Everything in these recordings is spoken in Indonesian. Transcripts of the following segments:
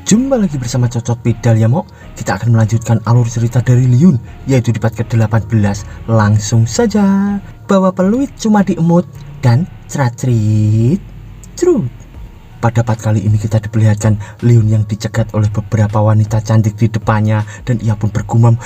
Jumpa lagi bersama Cocot Pedal ya Mok. Kita akan melanjutkan alur cerita dari Liun, yaitu di part ke-18. Langsung saja. Bawa peluit cuma diemut dan cerat-cerit cerut. Pada part kali ini kita diperlihatkan Liun yang dicegat oleh beberapa wanita cantik di depannya, dan ia pun bergumam,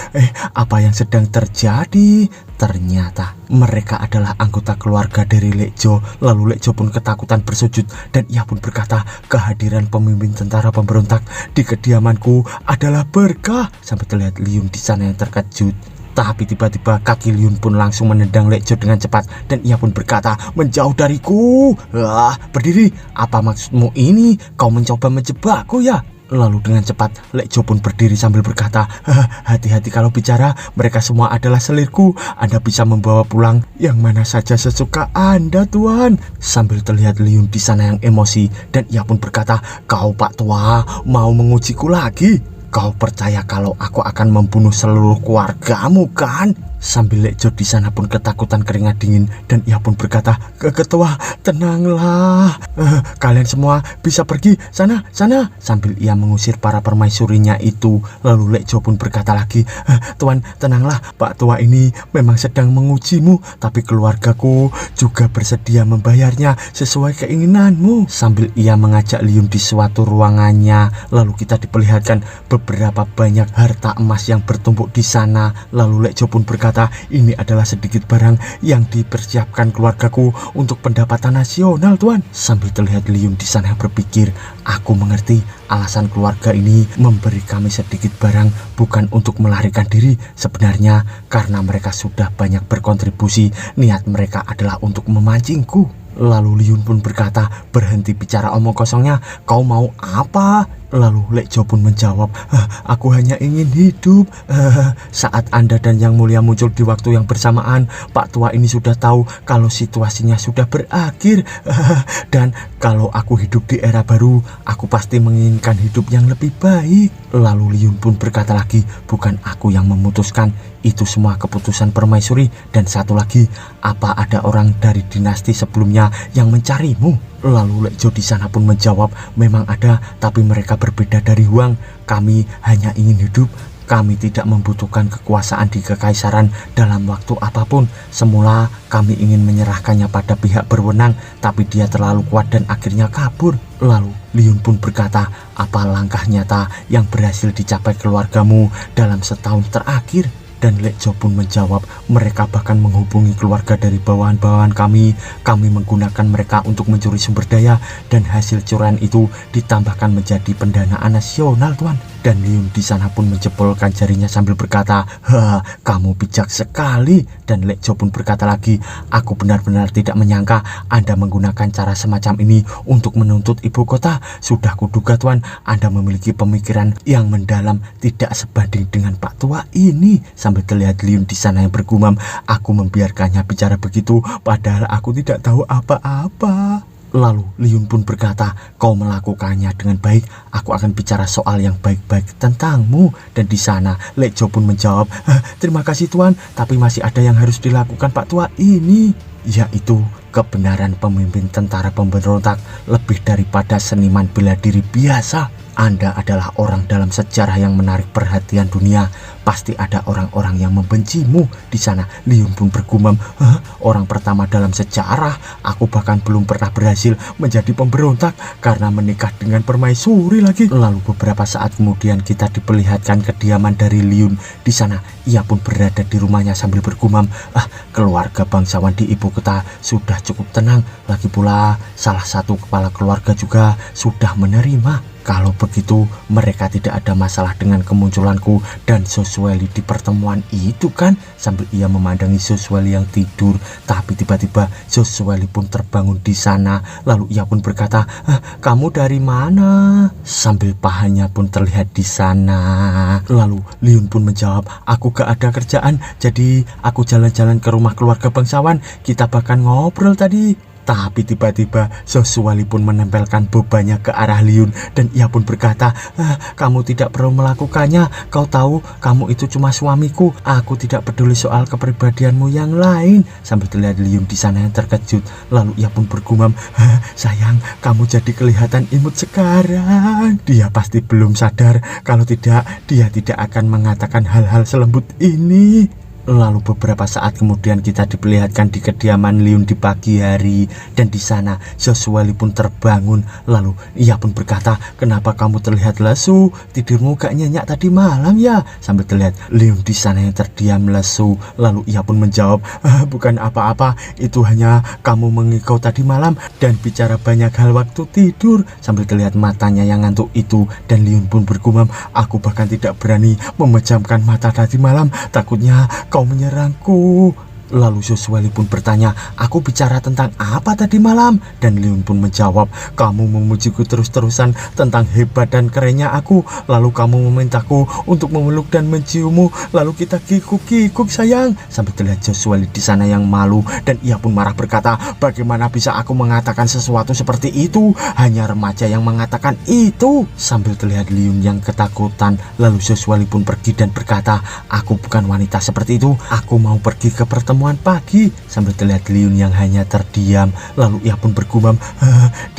apa yang sedang terjadi? Ternyata mereka adalah anggota keluarga dari Lekjo. Lalu Lekjo pun ketakutan bersujud, dan ia pun berkata, kehadiran pemimpin tentara pemberontak di kediamanku adalah berkah. Sampai terlihat Liun di sana yang terkejut. Tapi tiba-tiba kaki Liun pun langsung menendang Lekjo dengan cepat, dan ia pun berkata, menjauh dariku. Berdiri, apa maksudmu ini? Kau mencoba menjebakku ya? Lalu dengan cepat Lekjo pun berdiri sambil berkata, hati-hati kalau bicara, mereka semua adalah selirku. Anda bisa membawa pulang yang mana saja sesuka Anda, Tuan. Sambil terlihat Liun di sana yang emosi, dan ia pun berkata, kau Pak Tua mau mengujiku lagi? Kau percaya kalau aku akan membunuh seluruh keluargamu kan? Sambil Lekjo di sana pun ketakutan keringat dingin, dan ia pun berkata, ketua tenanglah, kalian semua bisa pergi sana. Sambil ia mengusir para permaisurinya itu. Lalu Lekjo pun berkata lagi, Tuan tenanglah, Pak Tua ini memang sedang mengujimu, tapi keluargaku juga bersedia membayarnya sesuai keinginanmu. Sambil ia mengajak Liun di suatu ruangannya, lalu kita diperlihatkan beberapa banyak harta emas yang bertumpuk di sana. Lalu Lekjo pun berkata, ini adalah sedikit barang yang dipersiapkan keluargaku untuk pendapatan nasional, Tuan. Sambil terlihat Liun di sana berpikir, aku mengerti alasan keluarga ini memberi kami sedikit barang bukan untuk melarikan diri. Sebenarnya karena mereka sudah banyak berkontribusi, niat mereka adalah untuk memancingku. Lalu Liun pun berkata, berhenti bicara omong kosongnya, kau mau apa? Lalu Lekjo pun menjawab, aku hanya ingin hidup. Saat Anda dan Yang Mulia muncul di waktu yang bersamaan, Pak Tua ini sudah tahu kalau situasinya sudah berakhir. Dan kalau aku hidup di era baru, aku pasti menginginkan hidup yang lebih baik. Lalu Liun pun berkata lagi, bukan aku yang memutuskan, itu semua keputusan permaisuri. Dan satu lagi, apa ada orang dari dinasti sebelumnya yang mencarimu? Lalu Lekjo di sana pun menjawab, memang ada, tapi mereka berbeda dari Huang. Kami hanya ingin hidup. Kami tidak membutuhkan kekuasaan di kekaisaran dalam waktu apapun. Semula kami ingin menyerahkannya pada pihak berwenang, tapi dia terlalu kuat dan akhirnya kabur. Lalu Liun pun berkata, apa langkah nyata yang berhasil dicapai keluargamu dalam setahun terakhir? Dan Lekjo pun menjawab, mereka bahkan menghubungi keluarga dari bawahan-bawahan kami. Kami menggunakan mereka untuk mencuri sumber daya, dan hasil curian itu ditambahkan menjadi pendanaan nasional, Tuan. Dan Liun di sana pun menjepolkan jarinya sambil berkata, kamu bijak sekali. Dan Lekjo pun berkata lagi, aku benar-benar tidak menyangka Anda menggunakan cara semacam ini untuk menuntut ibu kota. Sudah kuduga, Tuan, Anda memiliki pemikiran yang mendalam, tidak sebanding dengan Pak Tua ini. Sambil terlihat Liun di sana yang bergumam, aku membiarkannya bicara begitu, padahal aku tidak tahu apa-apa. Lalu Liun pun berkata, kau melakukannya dengan baik, aku akan bicara soal yang baik-baik tentangmu. Dan di sana Lekjo pun menjawab, terima kasih Tuan, tapi masih ada yang harus dilakukan Pak Tua ini, yaitu kebenaran pemimpin tentara pemberontak lebih daripada seniman bela diri biasa. Anda adalah orang dalam sejarah yang menarik perhatian dunia. Pasti ada orang-orang yang membencimu di sana. Liun pun bergumam, orang pertama dalam sejarah. Aku bahkan belum pernah berhasil menjadi pemberontak karena menikah dengan permaisuri lagi. Lalu beberapa saat kemudian kita diperlihatkan kediaman dari Liun di sana. Ia pun berada di rumahnya sambil bergumam, keluarga bangsawan di ibu kota sudah cukup tenang. Lagi pula salah satu kepala keluarga juga sudah menerima. Kalau begitu mereka tidak ada masalah dengan kemunculanku dan Sosweli di pertemuan itu kan? Sambil ia memandangi Sosweli yang tidur. Tapi tiba-tiba Sosweli pun terbangun di sana. Lalu ia pun berkata, kamu dari mana? Sambil pahanya pun terlihat di sana. Lalu Liun pun menjawab, aku gak ada kerjaan, jadi aku jalan-jalan ke rumah keluarga bangsawan. Kita bahkan ngobrol tadi. Tapi tiba-tiba Joshua pun menempelkan bobannya ke arah Liun dan ia pun berkata, kamu tidak perlu melakukannya. Kau tahu kamu itu cuma suamiku. Aku tidak peduli soal kepribadianmu yang lain. Sambil terlihat Liun di sana yang terkejut. Lalu ia pun bergumam, sayang, kamu jadi kelihatan imut sekarang. Dia pasti belum sadar. Kalau tidak, dia tidak akan mengatakan hal-hal selembut ini. Lalu beberapa saat kemudian kita diperlihatkan di kediaman Liun di pagi hari dan di sana Joshua pun terbangun. Lalu ia pun berkata, kenapa kamu terlihat lesu? Tidurmu gak nyenyak tadi malam ya? Sambil terlihat Liun di sana yang terdiam lesu. Lalu ia pun menjawab, bukan apa-apa, itu hanya kamu mengigau tadi malam dan bicara banyak hal waktu tidur. Sambil terlihat matanya yang ngantuk itu dan Liun pun bergumam, aku bahkan tidak berani memejamkan mata tadi malam, takutnya kau menyerangku. Lalu Joshua pun bertanya, aku bicara tentang apa tadi malam? Dan Liun pun menjawab, kamu memujiku terus-terusan tentang hebat dan kerennya aku. Lalu kamu memintaku untuk memeluk dan menciummu. Lalu kita kikuk-kikuk sayang. Sampai terlihat Joshua di sana yang malu dan ia pun marah berkata, bagaimana bisa aku mengatakan sesuatu seperti itu? Hanya remaja yang mengatakan itu. Sambil terlihat Liun yang ketakutan. Lalu Joshua pun pergi dan berkata, aku bukan wanita seperti itu. Aku mau pergi ke pertemuan pagi. Sambil terlihat Liun yang hanya terdiam. Lalu ia pun bergumam,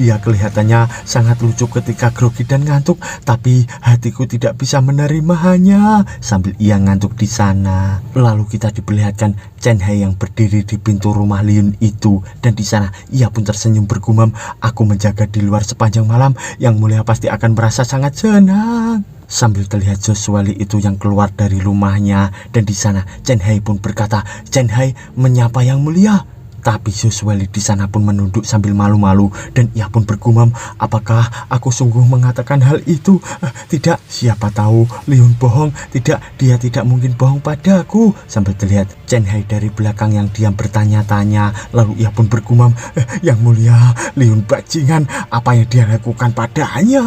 dia kelihatannya sangat lucu ketika grogi dan ngantuk, tapi hatiku tidak bisa menerimanya. Sambil ia ngantuk di sana. Lalu kita diperlihatkan Chen Hai yang berdiri di pintu rumah Liun itu dan di sana ia pun tersenyum bergumam, aku menjaga di luar sepanjang malam, yang mulia pasti akan merasa sangat senang. Sambil terlihat Joshua itu yang keluar dari rumahnya dan di sana Chen Hai pun berkata, Chen Hai menyapa yang mulia. Tapi Joshua di sana pun menunduk sambil malu-malu dan ia pun bergumam, apakah aku sungguh mengatakan hal itu? Tidak, siapa tahu Liun bohong. Tidak, dia tidak mungkin bohong padaku. Sambil terlihat Chen Hai dari belakang yang diam bertanya-tanya. Lalu ia pun bergumam, yang mulia, Liun bajingan, apa yang dia lakukan padanya?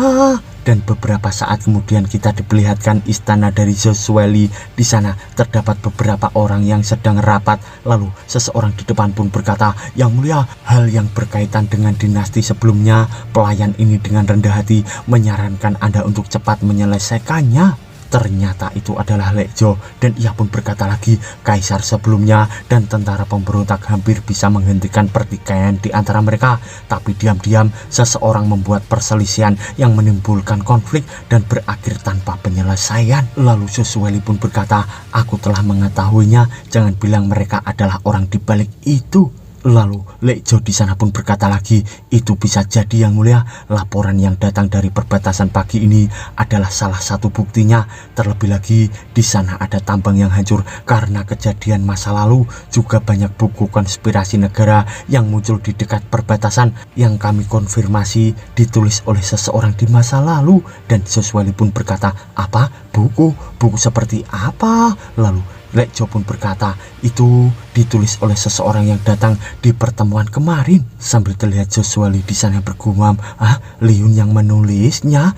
Dan beberapa saat kemudian kita diperlihatkan istana dari Joshua. Di sana terdapat beberapa orang yang sedang rapat. Lalu seseorang di depan pun berkata, yang mulia, hal yang berkaitan dengan dinasti sebelumnya, pelayan ini dengan rendah hati menyarankan Anda untuk cepat menyelesaikannya. Ternyata itu adalah Lekjo dan ia pun berkata lagi, kaisar sebelumnya dan tentara pemberontak hampir bisa menghentikan pertikaian di antara mereka, tapi diam-diam seseorang membuat perselisihan yang menimbulkan konflik dan berakhir tanpa penyelesaian. Lalu Joshua pun berkata, aku telah mengetahuinya, jangan bilang mereka adalah orang di balik itu. Lalu Lekjo di sana pun berkata lagi, itu bisa jadi yang mulia, laporan yang datang dari perbatasan pagi ini adalah salah satu buktinya. Terlebih lagi di sana ada tambang yang hancur karena kejadian masa lalu. Juga banyak buku konspirasi negara yang muncul di dekat perbatasan yang kami konfirmasi ditulis oleh seseorang di masa lalu. Dan Joshua pun berkata, apa? Buku? Buku seperti apa? Lalu Lekjo pun berkata, itu ditulis oleh seseorang yang datang di pertemuan kemarin. Sambil terlihat Joshua di sana bergumam, Liun yang menulisnya?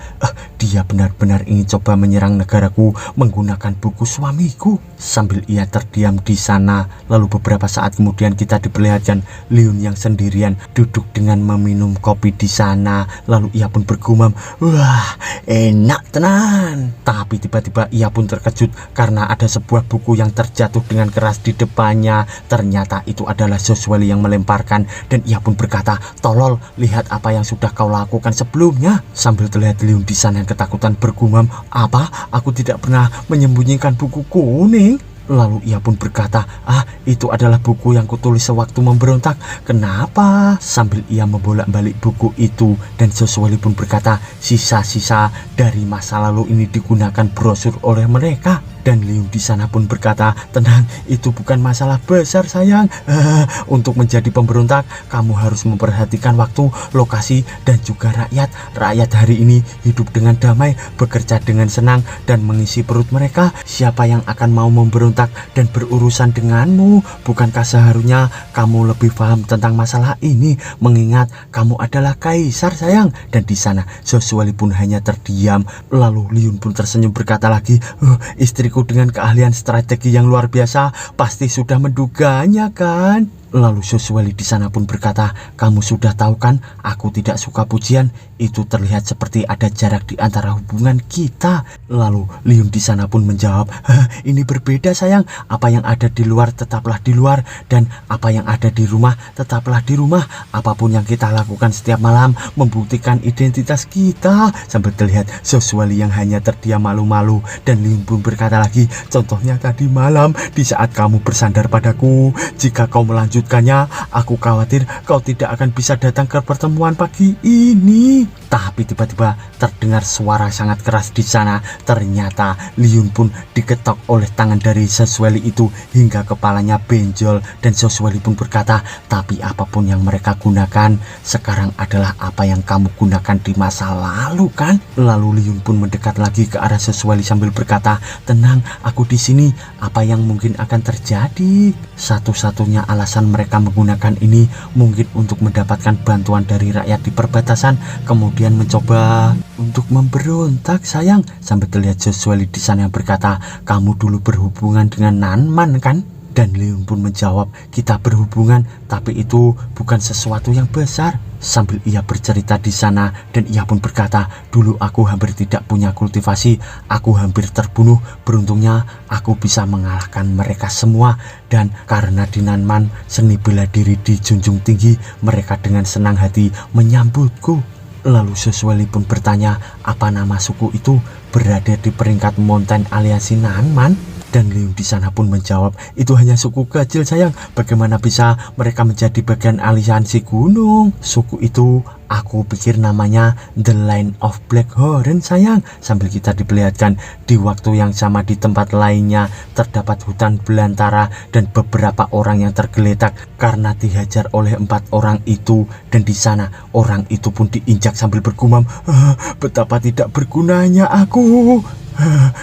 Dia benar-benar ingin coba menyerang negaraku menggunakan buku suamiku. Sambil ia terdiam di sana, lalu beberapa saat kemudian kita diperlihatkan Liun yang sendirian duduk dengan meminum kopi di sana. Lalu ia pun bergumam, wah, enak tenan. Tapi tiba-tiba ia pun terkejut karena ada sebuah buku yang terjatuh dengan keras di depannya. Ternyata itu adalah Joshua yang melemparkan dan ia pun berkata, tolol, lihat apa yang sudah kau lakukan sebelumnya. Sambil terlihat Liun di sana yang ketakutan bergumam, apa? Aku tidak pernah menyembunyikan buku kuning. Lalu ia pun berkata, itu adalah buku yang kutulis sewaktu memberontak. Kenapa? Sambil ia membolak-balik buku itu dan Joshua pun berkata, sisa-sisa dari masa lalu ini digunakan brosur oleh mereka. Dan Liun di sana pun berkata, tenang, itu bukan masalah besar sayang. Untuk menjadi pemberontak, kamu harus memperhatikan waktu, lokasi, dan juga rakyat. Rakyat hari ini hidup dengan damai, bekerja dengan senang, dan mengisi perut mereka. Siapa yang akan mau memberontak dan berurusan denganmu? Bukankah seharusnya kamu lebih paham tentang masalah ini, mengingat kamu adalah kaisar sayang? Dan di sana Joshua pun hanya terdiam. Lalu Liun pun tersenyum berkata lagi, istriku dengan keahlian strategi yang luar biasa pasti sudah menduganya kan? Lalu Soswelly di sana pun berkata, kamu sudah tahu kan, aku tidak suka pujian. Itu terlihat seperti ada jarak di antara hubungan kita. Lalu Liun di sana pun menjawab, ini berbeda sayang. Apa yang ada di luar tetaplah di luar, dan apa yang ada di rumah tetaplah di rumah. Apapun yang kita lakukan setiap malam membuktikan identitas kita. Sambil terlihat Soswelly yang hanya terdiam malu-malu, dan Liun pun berkata lagi, contohnya tadi malam di saat kamu bersandar padaku. Jika kau melanjutkannya, aku khawatir kau tidak akan bisa datang ke pertemuan pagi ini. Tapi tiba-tiba terdengar suara sangat keras di sana. Ternyata Liun pun diketok oleh tangan dari Soswelly itu hingga kepalanya benjol, dan Soswelly pun berkata, tapi apapun yang mereka gunakan sekarang adalah apa yang kamu gunakan di masa lalu kan? Lalu Liun pun mendekat lagi ke arah Soswelly sambil berkata, tenang, aku di sini. Apa yang mungkin akan terjadi? Satu-satunya alasan mereka menggunakan ini mungkin untuk mendapatkan bantuan dari rakyat di perbatasan, kemudian mencoba untuk memberontak sayang. Sambil terlihat Soswelly di sana yang berkata, kamu dulu berhubungan dengan Nanman kan? Dan Liun pun menjawab, kita berhubungan, tapi itu bukan sesuatu yang besar. Sambil ia bercerita di sana, dan ia pun berkata, dulu aku hampir tidak punya kultivasi, aku hampir terbunuh. Beruntungnya aku bisa mengalahkan mereka semua, dan karena di Nanman seni bela diri dijunjung tinggi, mereka dengan senang hati menyambutku. Lalu Soswelly pun bertanya, apa nama suku itu berada di peringkat Mountain Aliansi Nanman? Dan Liun di sana pun menjawab, itu hanya suku kecil sayang. Bagaimana bisa mereka menjadi bagian aliansi gunung? Suku itu aku pikir namanya The Line of Black Horn sayang. Sambil kita diperlihatkan di waktu yang sama di tempat lainnya terdapat hutan belantara dan beberapa orang yang tergeletak karena dihajar oleh 4 orang itu. Dan di sana orang itu pun diinjak sambil bergumam, betapa tidak bergunanya aku.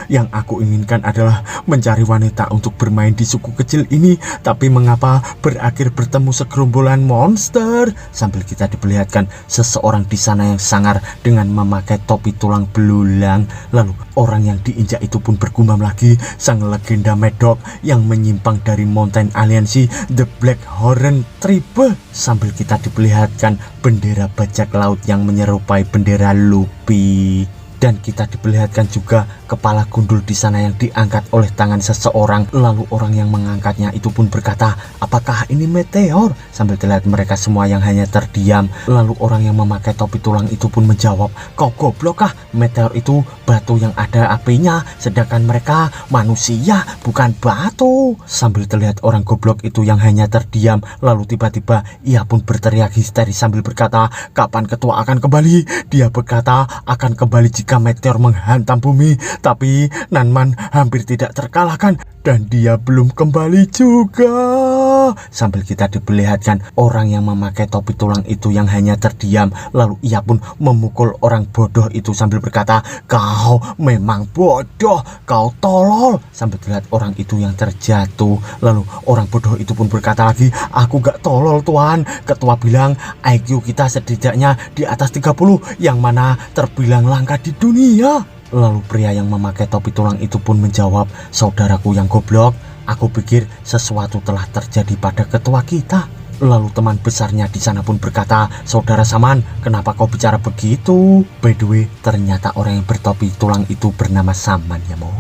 Yang aku inginkan adalah mencari wanita untuk bermain di suku kecil ini, tapi mengapa berakhir bertemu segerombolan monster? Sambil kita diperlihatkan seseorang di sana yang sangar dengan memakai topi tulang belulang. Lalu orang yang diinjak itu pun bergumam lagi, sang legenda Medok yang menyimpang dari Mountain Aliansi The Black Horn Tribe. Sambil kita diperlihatkan bendera bajak laut yang menyerupai bendera Luffy. Dan kita diperlihatkan juga kepala gundul di sana yang diangkat oleh tangan seseorang. Lalu orang yang mengangkatnya itu pun berkata, apakah ini meteor? Sambil terlihat mereka semua yang hanya terdiam. Lalu orang yang memakai topi tulang itu pun menjawab, kau goblok kah? Meteor itu batu yang ada apinya, sedangkan mereka manusia bukan batu. Sambil terlihat orang goblok itu yang hanya terdiam. Lalu tiba-tiba ia pun berteriak histeris sambil berkata, kapan ketua akan kembali? Dia berkata akan kembali jika meteor menghantam bumi, tapi Nanman hampir tidak terkalahkan dan dia belum kembali juga. Sambil kita diperlihatkan orang yang memakai topi tulang itu yang hanya terdiam. Lalu ia pun memukul orang bodoh itu sambil berkata, kau memang bodoh, kau tolol. Sambil terlihat orang itu yang terjatuh. Lalu orang bodoh itu pun berkata lagi, aku gak tolol tuan. Ketua bilang IQ kita setidaknya di atas 30, yang mana terbilang langka di dunia. Lalu pria yang memakai topi tulang itu pun menjawab, saudaraku yang goblok, aku pikir sesuatu telah terjadi pada ketua kita. Lalu teman besarnya di sana pun berkata, saudara Saman, kenapa kau bicara begitu? By the way, ternyata orang yang bertopi tulang itu bernama Saman ya mo.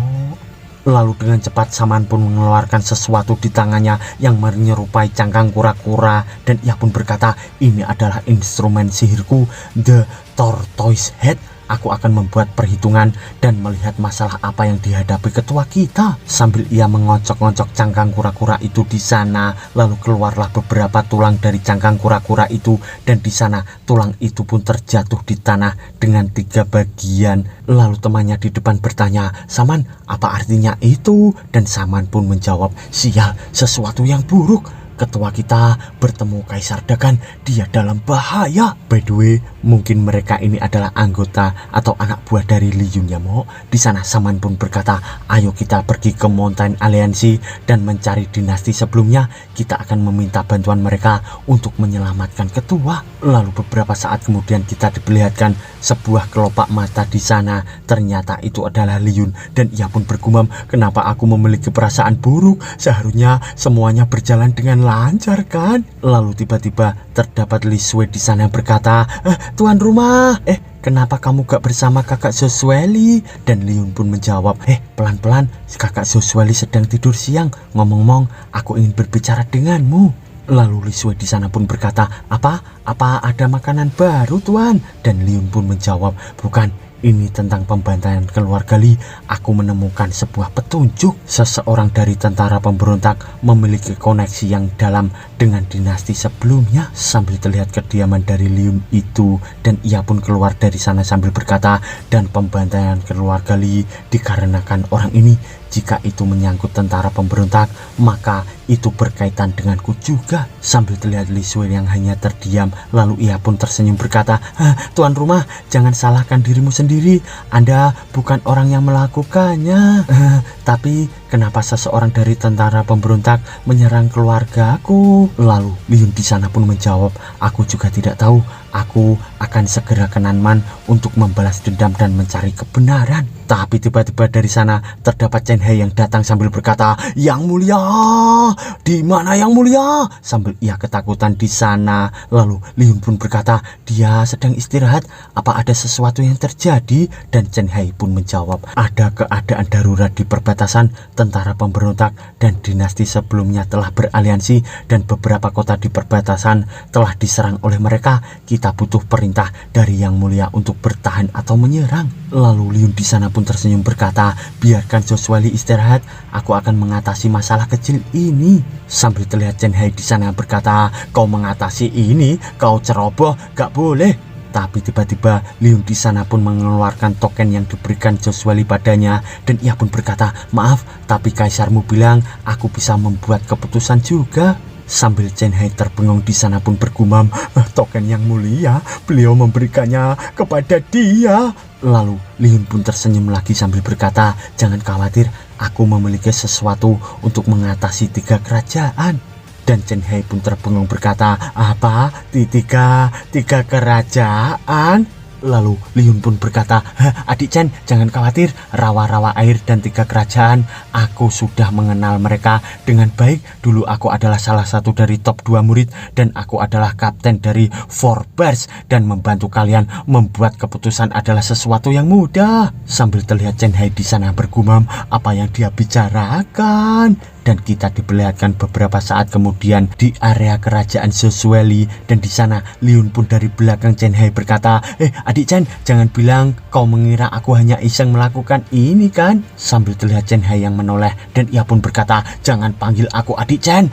Lalu dengan cepat Saman pun mengeluarkan sesuatu di tangannya yang menyerupai cangkang kura-kura, dan ia pun berkata, ini adalah instrumen sihirku, The Tortoise Head. Aku akan membuat perhitungan dan melihat masalah apa yang dihadapi ketua kita. Sambil ia mengocok-ngocok cangkang kura-kura itu di sana, lalu keluarlah beberapa tulang dari cangkang kura-kura itu, dan di sana tulang itu pun terjatuh di tanah dengan 3 bagian. Lalu temannya di depan bertanya, Saman, apa artinya itu? Dan Saman pun menjawab, sial, sesuatu yang buruk. Ketua kita bertemu Kaisar Dagan, dia dalam bahaya. By the way, mungkin mereka ini adalah anggota atau anak buah dari Liun ya mo. Di sana Saman pun berkata, ayo kita pergi ke Mountain Aliansi dan mencari dinasti sebelumnya. Kita akan meminta bantuan mereka untuk menyelamatkan ketua. Lalu beberapa saat kemudian kita diperlihatkan sebuah kelopak mata di sana. Ternyata itu adalah Liun, dan ia pun bergumam, kenapa aku memiliki perasaan buruk? Seharusnya semuanya berjalan dengan lancar kan? Lalu tiba-tiba terdapat Li Sui di sana yang berkata, tuan rumah, kenapa kamu gak bersama kakak Josueli? Dan Liun pun menjawab, pelan-pelan, kakak Josueli sedang tidur siang. Ngomong-ngomong, aku ingin berbicara denganmu. Lalu Li Sui di sana pun berkata, apa ada makanan baru tuan? Dan Liun pun menjawab, bukan. Ini tentang pembantaian keluarga Li. Aku menemukan sebuah petunjuk. Seseorang dari tentara pemberontak memiliki koneksi yang dalam dengan dinasti sebelumnya. Sambil terlihat kediaman dari Liun itu, dan ia pun keluar dari sana sambil berkata, dan pembantaian keluarga Li dikarenakan orang ini. Jika itu menyangkut tentara pemberontak, maka itu berkaitan denganku juga. Sambil terlihat Li Sui yang hanya terdiam, lalu ia pun tersenyum berkata, tuan rumah, jangan salahkan dirimu sendiri. Anda bukan orang yang melakukannya. Tapi kenapa seseorang dari tentara pemberontak menyerang keluargaku? Lalu Liun di sana pun menjawab, aku juga tidak tahu. Aku akan segera ke Nanman untuk membalas dendam dan mencari kebenaran. Tapi tiba-tiba dari sana terdapat Chen Hai yang datang sambil berkata, Yang mulia, di mana yang mulia? Sambil ia ketakutan di sana. Lalu Liun pun berkata, dia sedang istirahat. Apa ada sesuatu yang terjadi? Dan Chen Hai pun menjawab, ada keadaan darurat di perbatasan. Tentara pemberontak dan dinasti sebelumnya telah beraliansi dan beberapa kota di perbatasan telah diserang oleh mereka. Kita butuh perintah dari yang mulia untuk bertahan atau menyerang. Lalu Liun di sana pun tersenyum berkata, biarkan Josueli istirahat, aku akan mengatasi masalah kecil ini. Sambil terlihat Chen Hai di sana berkata, kau mengatasi ini, kau ceroboh, gak boleh. Tapi tiba-tiba Liun di sana pun mengeluarkan token yang diberikan Josueli padanya, dan ia pun berkata, maaf, tapi kaisarmu bilang aku bisa membuat keputusan juga. Sambil Chen Hai terbengung di sana pun bergumam, token yang mulia, beliau memberikannya kepada dia. Lalu Liun pun tersenyum lagi sambil berkata, jangan khawatir, aku memiliki sesuatu untuk mengatasi 3 kerajaan. Dan Chen Hai pun terbengung berkata, apa? Tiga kerajaan? Lalu Liun pun berkata, adik Chen, jangan khawatir, rawa-rawa air dan 3 kerajaan, aku sudah mengenal mereka dengan baik. Dulu aku adalah salah satu dari top 2 murid, dan aku adalah kapten dari 4 Bears, dan membantu kalian membuat keputusan adalah sesuatu yang mudah. Sambil terlihat Chen Hai di sana bergumam, apa yang dia bicarakan? Dan kita diperlihatkan beberapa saat kemudian di area kerajaan Josueli, dan di sana Liun pun dari belakang Chen Hai berkata, adik Chen, jangan bilang kau mengira aku hanya iseng melakukan ini kan? Sambil terlihat Chen Hai yang menoleh, dan ia pun berkata, jangan panggil aku adik Chen,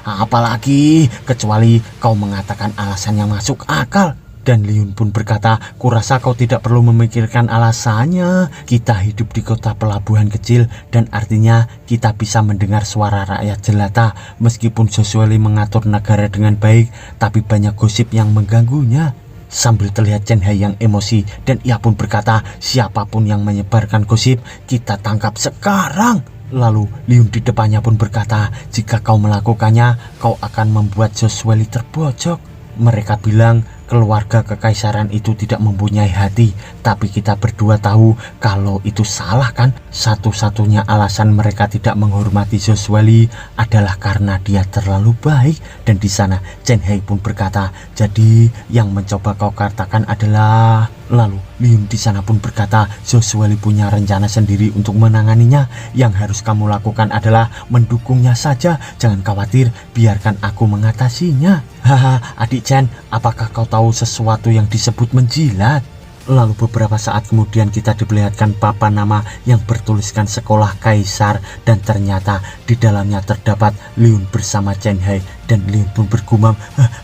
apalagi kecuali kau mengatakan alasan yang masuk akal. Dan Liun pun berkata, kurasa kau tidak perlu memikirkan alasannya. Kita hidup di kota pelabuhan kecil, dan artinya kita bisa mendengar suara rakyat jelata. Meskipun Josueli mengatur negara dengan baik, tapi banyak gosip yang mengganggunya. Sambil terlihat Chen Hai yang emosi, dan ia pun berkata, siapapun yang menyebarkan gosip, kita tangkap sekarang. Lalu Liun di depannya pun berkata, jika kau melakukannya, kau akan membuat Josueli terbojok. Mereka bilang keluarga kekaisaran itu tidak mempunyai hati, tapi kita berdua tahu kalau itu salah kan? Satu-satunya alasan mereka tidak menghormati Josueli adalah karena dia terlalu baik. Dan di sana Chen Hai pun berkata, jadi yang mencoba kau katakan adalah... Lalu Liun di sana pun berkata, Josueli punya rencana sendiri untuk menanganinya. Yang harus kamu lakukan adalah mendukungnya saja. Jangan khawatir, biarkan aku mengatasinya. Haha, adik Chen, apakah kau tahu sesuatu yang disebut menjilat? Lalu beberapa saat kemudian kita diperlihatkan papan nama yang bertuliskan sekolah kaisar, dan ternyata di dalamnya terdapat Liun bersama Chen Hai. Dan Liun pun bergumam,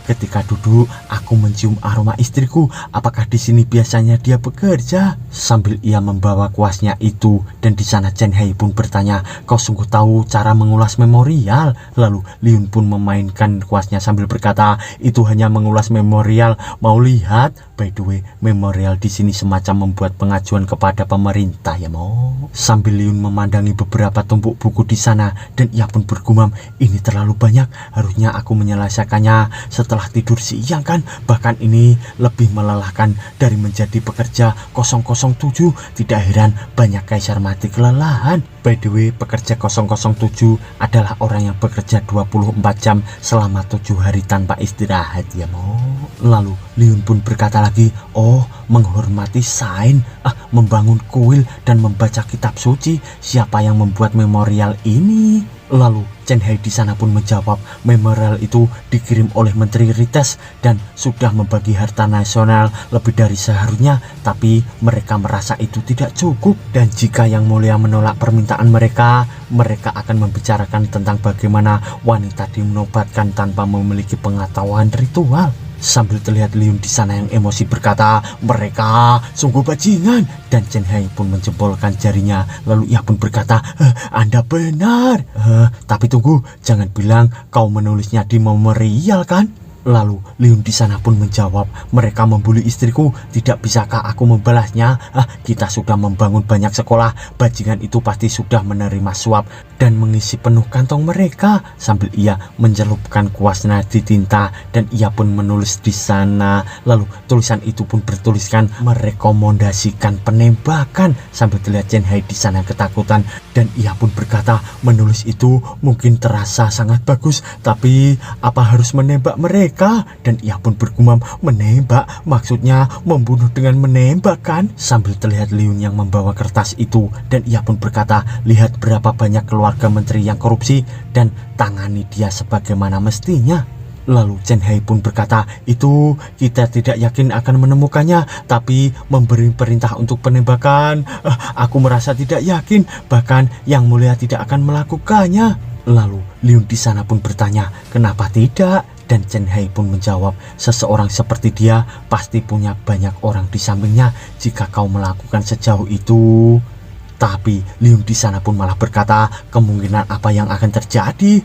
ketika duduk aku mencium aroma istriku, apakah di sini biasanya dia bekerja? Sambil ia membawa kuasnya itu, dan di sana Chen Hai pun bertanya, kau sungguh tahu cara mengulas memorial? Lalu Liun pun memainkan kuasnya sambil berkata, itu hanya mengulas memorial, mau lihat? By the way, memorial di sini semacam membuat pengajuan kepada pemerintah ya mau. Sambil Liun memandangi beberapa tumpuk buku di sana, dan ia pun bergumam, ini terlalu banyak, harusnya aku menyelesaikannya setelah tidur siang kan. Bahkan ini lebih melelahkan dari menjadi pekerja 007. Tidak heran banyak kaisar mati kelelahan. By the way, pekerja 007 adalah orang yang bekerja 24 jam selama 7 hari tanpa istirahat ya Mo. Lalu Liun pun berkata lagi, oh menghormati sain, membangun kuil dan membaca kitab suci. Siapa yang membuat memorial ini? Lalu Chen Hai di sana pun menjawab, memorial itu dikirim oleh Menteri Rites dan sudah membagi harta nasional lebih dari seharusnya, tapi mereka merasa itu tidak cukup. Dan jika Yang Mulia menolak permintaan mereka, mereka akan membicarakan tentang bagaimana wanita dinobatkan tanpa memiliki pengetahuan ritual. Sambil terlihat Liun di sana yang emosi berkata, mereka sungguh bajingan. Dan Chen Hai pun menjempolkan jarinya. Lalu ia pun berkata, Anda benar. Tapi tunggu, jangan bilang kau menulisnya di memorial kan? Lalu Liun di sana pun menjawab, mereka membuli istriku, tidak bisakah aku membalasnya? Kita sudah membangun banyak sekolah, bajingan itu pasti sudah menerima suap dan mengisi penuh kantong mereka. Sambil ia mencelupkan kuasnya di tinta dan ia pun menulis di sana. Lalu tulisan itu pun bertuliskan merekomendasikan penembakan. Sambil terlihat Chen Hai di sana ketakutan dan ia pun berkata, menulis itu mungkin terasa sangat bagus, tapi apa harus menembak mereka? Dan ia pun bergumam, menembak maksudnya membunuh dengan menembak kan? Sambil terlihat Liun yang membawa kertas itu dan ia pun berkata, lihat berapa banyak keluarga menteri yang korupsi dan tangani dia sebagaimana mestinya. Lalu Chen Hai pun berkata, itu kita tidak yakin akan menemukannya, tapi memberi perintah untuk penembakan, aku merasa tidak yakin, bahkan Yang Mulia tidak akan melakukannya. Lalu Liun di sana pun bertanya, kenapa tidak? Dan Chen Hai pun menjawab, seseorang seperti dia pasti punya banyak orang di sampingnya jika kau melakukan sejauh itu. Tapi Liun di sana pun malah berkata, kemungkinan apa yang akan terjadi?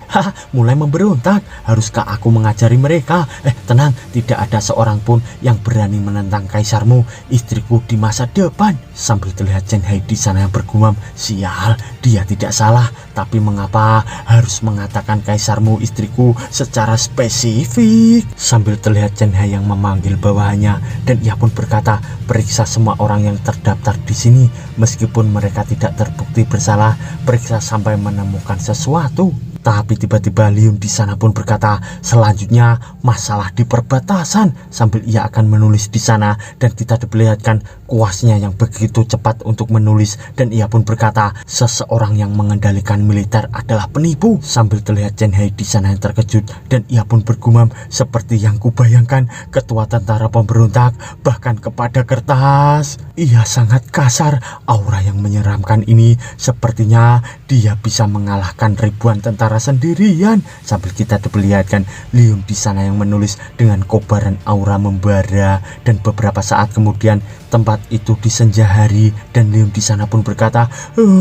Mulai memberontak. Haruskah aku mengajari mereka? Tenang, tidak ada seorang pun yang berani menentang kaisarmu, istriku di masa depan. Sambil terlihat Chen Hai di sana yang bergumam, sial, dia tidak salah. Tapi mengapa harus mengatakan kaisarmu istriku secara spesifik? Sambil terlihat Chen Hai yang memanggil bawahannya dan ia pun berkata, periksa semua orang yang terdaftar di sini, meskipun mereka tidak terbukti bersalah, periksa sampai menemukan sesuatu. Tapi tiba-tiba Liun di sana pun berkata, selanjutnya masalah di perbatasan. Sambil ia akan menulis di sana dan kita diperlihatkan kuasnya yang begitu cepat untuk menulis dan ia pun berkata, seseorang yang mengendalikan militer adalah penipu. Sambil terlihat Chen Hai di sana yang terkejut dan ia pun bergumam, seperti yang kubayangkan, ketua tentara pemberontak bahkan kepada kertas. Ia sangat kasar, aura yang menyeramkan ini sepertinya dia bisa mengalahkan ribuan tentara sendirian. Sambil kita diperlihatkan Liun di sana yang menulis dengan kobaran aura membara dan beberapa saat kemudian tempat itu di senja hari dan Liun di sana pun berkata,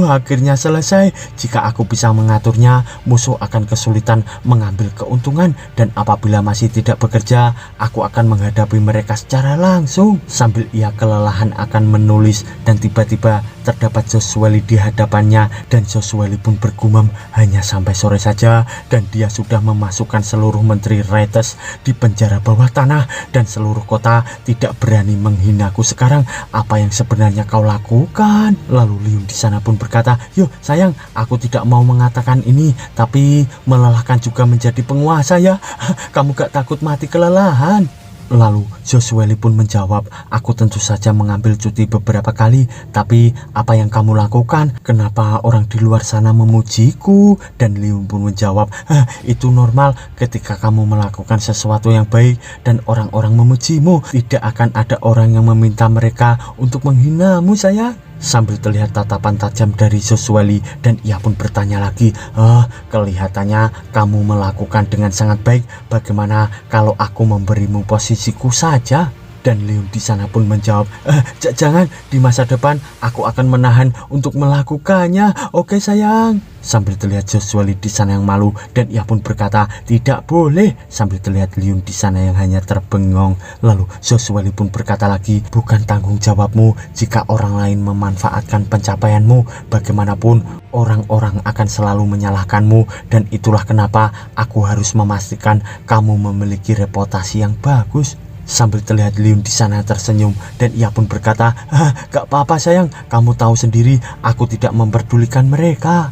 akhirnya selesai. Jika aku bisa mengaturnya, musuh akan kesulitan mengambil keuntungan dan apabila masih tidak bekerja, aku akan menghadapi mereka secara langsung. Sambil ia kelelahan akan menulis dan tiba-tiba terdapat Josueli di hadapannya dan Josueli pun bergumam, hanya sampai sore saja dan dia sudah memasukkan seluruh menteri Rites di penjara bawah tanah dan seluruh kota tidak berani menghinaku sekarang. Apa yang sebenarnya kau lakukan? Lalu Liun di sana pun berkata, yo sayang, aku tidak mau mengatakan ini, tapi melelahkan juga menjadi penguasa ya. Kamu gak takut mati kelelahan? Lalu Josueli pun menjawab, aku tentu saja mengambil cuti beberapa kali, tapi apa yang kamu lakukan? Kenapa orang di luar sana memujiku? Dan Liun pun menjawab, itu normal ketika kamu melakukan sesuatu yang baik dan orang-orang memujimu. Tidak akan ada orang yang meminta mereka untuk menghinamu sayang. Sambil terlihat tatapan tajam dari Josueli dan ia pun bertanya lagi, kelihatannya kamu melakukan dengan sangat baik. Bagaimana kalau aku memberimu posisiku saja? Dan Leon di sana pun menjawab, jangan, di masa depan aku akan menahan untuk melakukannya. Oke sayang. Sambil terlihat Joshua Lee di sana yang malu dan ia pun berkata, tidak boleh. Sambil terlihat Leon di sana yang hanya terbengong. Lalu Joshua Lee pun berkata lagi, bukan tanggung jawabmu jika orang lain memanfaatkan pencapaianmu. Bagaimanapun orang-orang akan selalu menyalahkanmu, dan itulah kenapa aku harus memastikan kamu memiliki reputasi yang bagus. Sambil terlihat Leon di sana tersenyum dan ia pun berkata, gak apa-apa sayang, kamu tahu sendiri aku tidak memperdulikan mereka.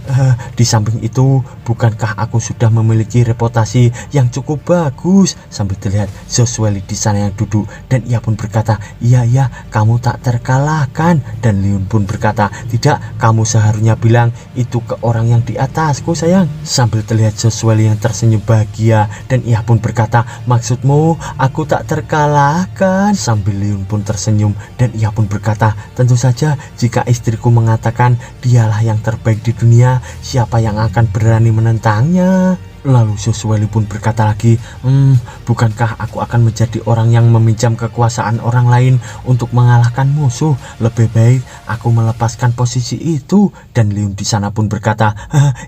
Di samping itu, bukankah aku sudah memiliki reputasi yang cukup bagus? Sambil terlihat Joshua Lee di sana yang duduk dan ia pun berkata, iya, kamu tak terkalahkan. Dan Leon pun berkata, tidak, kamu seharusnya bilang itu ke orang yang di atasku sayang. Sambil terlihat Joshua Lee yang tersenyum bahagia dan ia pun berkata, maksudmu aku tak terkalahkan? Sambil Leon pun tersenyum dan ia pun berkata, tentu saja jika istriku mengatakan dialah yang terbaik di dunia, siapa yang akan berani menentangnya? Lalu Joshua Lee pun berkata lagi, bukankah aku akan menjadi orang yang meminjam kekuasaan orang lain untuk mengalahkan musuh? Lebih baik aku melepaskan posisi itu. Dan Leon di sana pun berkata,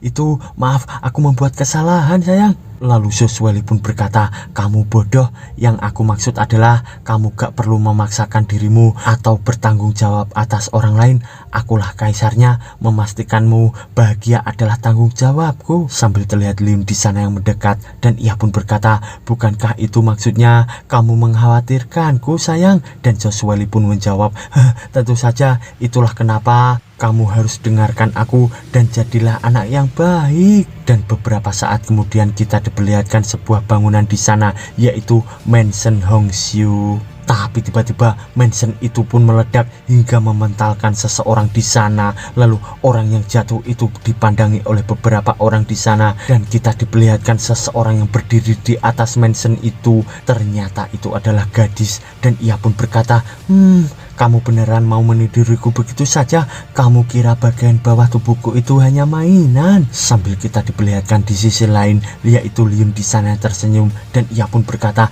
itu maaf, aku membuat kesalahan sayang. Lalu Joshua Lee pun berkata, kamu bodoh, yang aku maksud adalah kamu gak perlu memaksakan dirimu atau bertanggung jawab atas orang lain. Akulah kaisarnya, memastikanmu bahagia adalah tanggung jawabku. Sambil terlihat Leon di sana yang mendekat dan ia pun berkata, bukankah itu maksudnya kamu mengkhawatirkanku sayang? Dan Joshua Lee pun menjawab, tentu saja, itulah kenapa kamu harus dengarkan aku dan jadilah anak yang baik. Dan beberapa saat kemudian kita diperlihatkan sebuah bangunan di sana, yaitu Mansion Hongxiu. Tapi tiba-tiba mansion itu pun meledak hingga mementalkan seseorang di sana. Lalu orang yang jatuh itu dipandangi oleh beberapa orang di sana dan kita diperlihatkan seseorang yang berdiri di atas mansion itu. Ternyata itu adalah gadis dan ia pun berkata, kamu beneran mau meniduriku begitu saja? Kamu kira bagian bawah tubuhku itu hanya mainan? Sambil kita diperlihatkan di sisi lain, yaitu Leon di sana tersenyum dan ia pun berkata,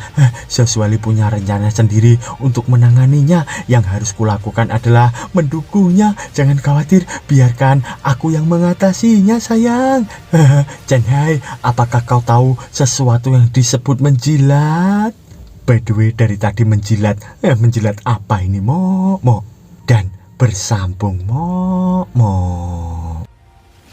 Joshua Lee punya rencana sendiri untuk menanganinya. Yang harus kulakukan adalah mendukungnya. Jangan khawatir, biarkan aku yang mengatasinya sayang. Chen Hai, apakah kau tahu sesuatu yang disebut menjilat? By the way, dari tadi menjilat menjilat apa ini mo? Dan bersambung mo.